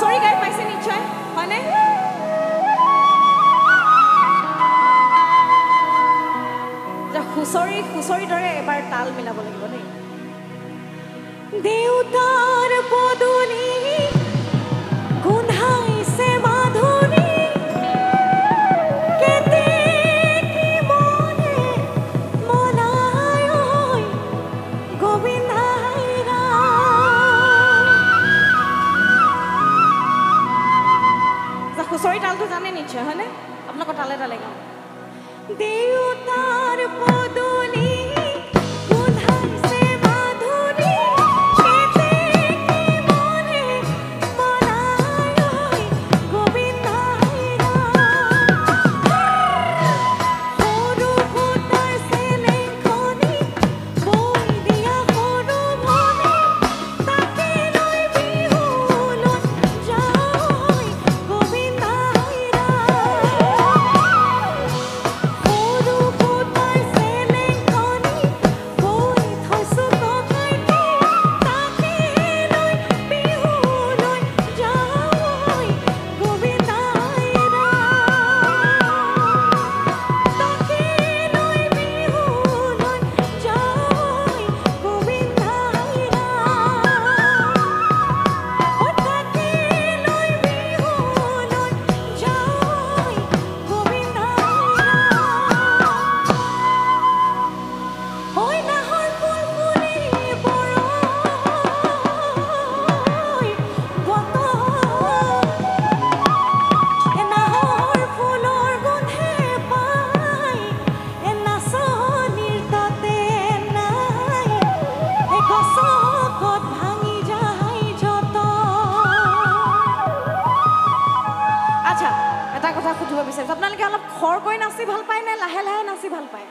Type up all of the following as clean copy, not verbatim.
হুঁচৰি গাই পাইছে নিশ্চয় হয়নে হুঁচৰি দৰে এবাৰ তাল মিলাব লাগিব দেই দেউতাৰ পদুলি গোন্ধাইছে মাধুৰী কেতে কি মনে মনায় গোবিন্দাই হুঁচৰি তালটো জানে নিশ্চয় হয়নে আপোনালোকৰ তালে তালে গাওঁ দেউতাৰ পদুলি আপোনালোকে অলপ খৰকৈ নাচি ভাল পায় নে লাহে লাহে নাচি ভাল পায়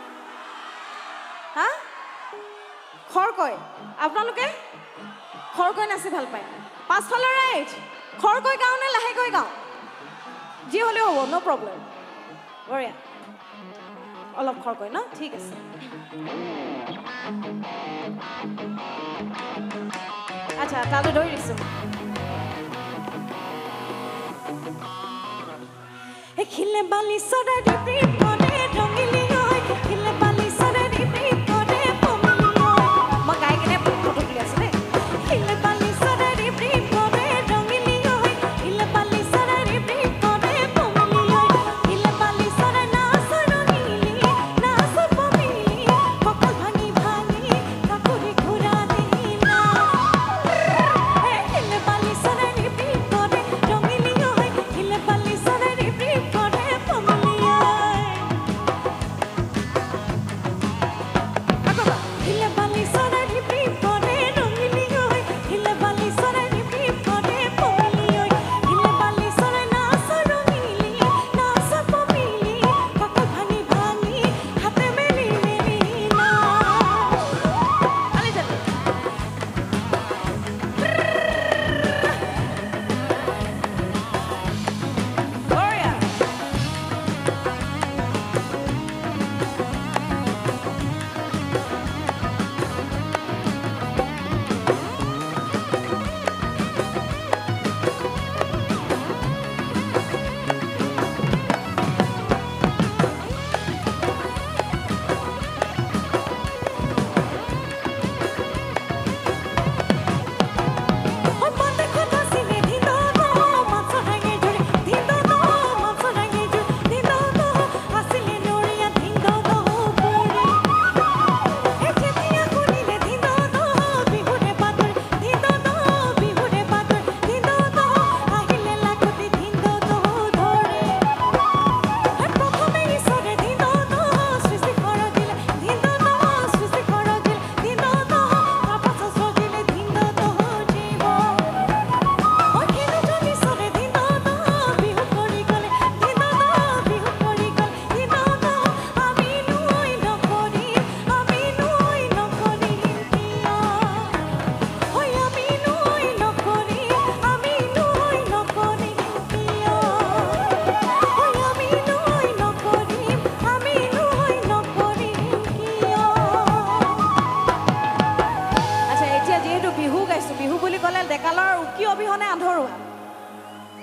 হা খৰকৈ আপোনালোকে খৰকৈ নাচি ভাল পায় পাছফালৰ ৰাইট খৰকৈ গাওঁ নে লাহেকৈ গাওঁ যি হ'লেও হ'ব ন' প্ৰব্লেম বঢ়িয়া অলপ খৰকৈ ন ঠিক আছে আচ্ছা তালৈ ধৰি দিছোঁ খিলে বালি সদা ডিপি পনে ৰঙিলি হয় খিলে বালি সদা ডিপি পনে পমিলি হয় মই গাই কেনে ফটো তুলি আছো দেই খিলে বালি সদা ডিপি পনে ৰঙিলি হয় খিলে বালি সদা ডিপি পনে পমিলি হয় খিলে বালি সদা নাচ ৰঙিলি নাচ পমিলি ককল ভাঙি ভাঙি কাকুৰি ঘুৰা দিলা খিলে বালি সদা ডিপি পনে ৰঙিলি হয় খিলে বালি সদা ডিপি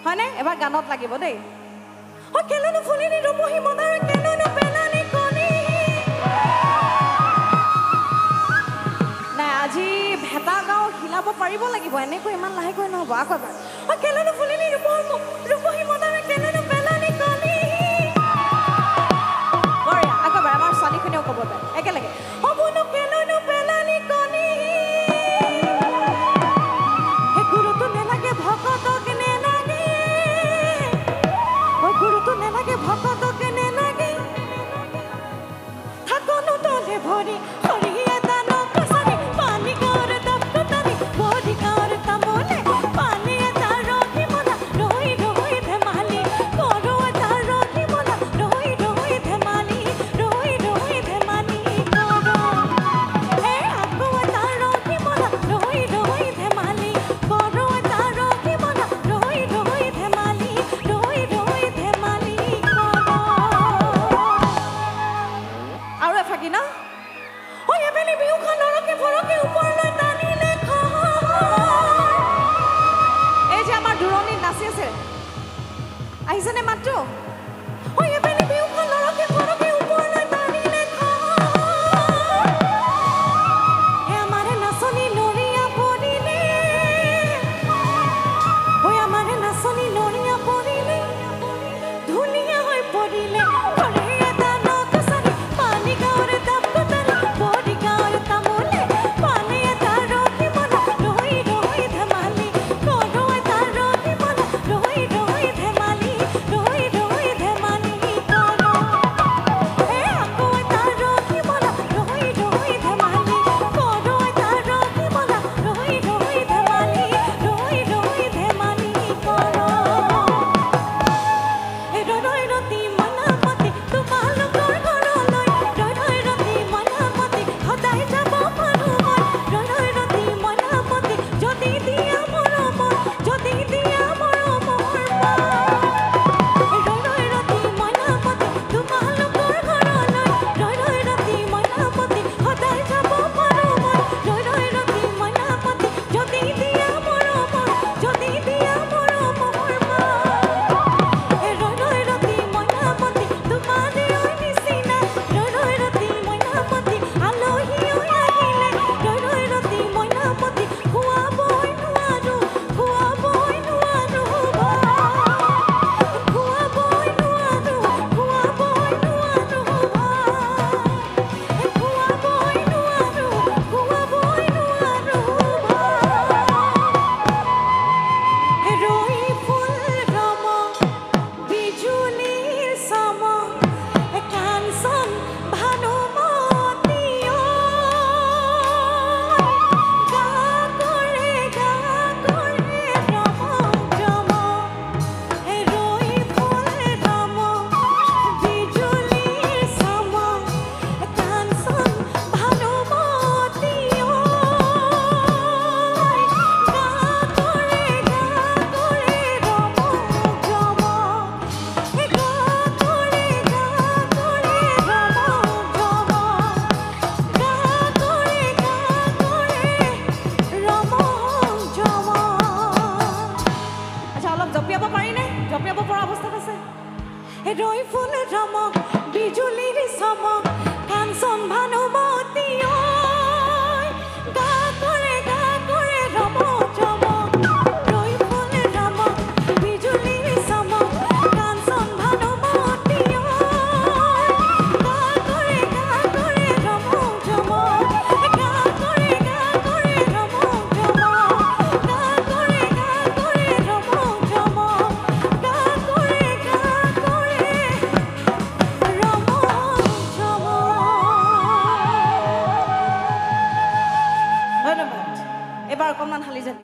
হয়নে এবাৰ গানত লাগিব দেই ও কেলেনো ফুলিনি ৰূপহী মদাৰ কেলেনো পেলানি কণী নাই আজি ভেটা গাঁও হিলাব পাৰিব লাগিব এনেকৈ ইমান লাহেকৈ নহ'ব আকৌ এবাৰ ও কেলেনো ফুলিনি ৰূপহী মদাৰ কেলেনো পেলানি কণী বঢ়িয়া আকৌ এবাৰ আমাৰ ছোৱালীখিনিও ক'ব পাৰে একেলগে হ'বনো কেলেনো পেলানি কণী হে গুৰুটো নেলাগে ভকতক নেলাগে ও গুৰুটো নেলাগে ভকতক নেলাগে থাকনো তলে ভৰি হৰি এটা নকচাৰি পানী কৰ দপকটাৰি বডি কৰ তামলে পানী এটা ৰখি মনা ৰৈ ৰৈ ধেমালি কৰো এটা ৰখি মনা ৰৈ ৰৈ ধেমালি ৰৈ ৰৈ ধেমালি কৰো হে আকৌ এটা ৰখি মনা ৰৈ ৰৈ ধেমালি কৰো এটা ৰখি মনা ৰৈ ৰৈ ধেমালি ৰৈ ৰৈ ধেমালি কৰো আৰু এফাকি না ও এবেলি বিহুখন নৰকে ফৰকে ওপৰলৈ টানিলে এই যে আমাৰ দূৰণিত নাচি আছে আহিছেনে মাত্ৰ ও এবেলি বিহুখন নৰকে ফৰকে ওপৰলৈ টানিলে হে আমাৰে নাচনি নৰিয়া পৰিলে ও আমাৰে নাচনি নৰিয়া পৰিলে ধুনীয়া হৈ পৰিলে হৰি এটা নকচাৰি পানী গাঁৱৰ দপকটাৰি বডি গাঁৱৰ তামোলে পানী এটা ৰখি মনা ৰৈ ৰৈ ধেমালি কৰো এটা ৰখি মনা ৰৈ ৰৈ ধেমালি ৰৈ ৰৈ ধেমালি কৰো হে আকৌ এটা ৰখি মনা ৰৈ ৰৈ ধেমালি কৰো এটা ৰখি মনা ৰৈ ৰৈ ধেমালি ৰৈ ৰৈ ধেমালি কৰো হে ৰৈ ৰতি মনামতি তোমালোকৰ ঘৰলৈ ৰৈ ৰতি মনামতি সদায় যাব পাৰো মই ৰৈ ৰতি মনামতি যদি দিয়া মৰমৰ যদি দিয়া মৰমৰ ৰৈ ৰতি মনামতি তোমালোকৰ ঘৰলৈ ৰৈ ৰতি মনামতি সদায় যাব পাৰো মই ৰৈ ৰতি মনামতি যদি দিয়া মৰমৰ যদি দিয়া মৰমৰ ৰৈ ৰতি মনামতি তোমাৰে নিচিনা ৰৈ ৰতি মনামতি আলহী আহিলে ৰৈ ৰতি মনামতি খুৱাবই নোৱাৰো খুৱাবই নোৱাৰো খুৱাবই নোৱাৰো খুৱাবই নোৱাৰো খুৱাবই নোৱাৰো খুৱাবই নোৱাৰো ৰৈ ফুল ৰম বিজুলীৰ সম কাঞ্চন ভানুমতী গা কৰে ৰম ৰম ৰৈ ফুল ৰম বিজুলীৰ সম কাঞ্চন ভানুমতী গা কৰে ৰম ৰম আচ্ছা অলপ জপিয়াব পাৰিনে জপিয়াব পৰা অৱস্থাত আছে ৰৈ ফুল ৰম বিজুলীৰ চমক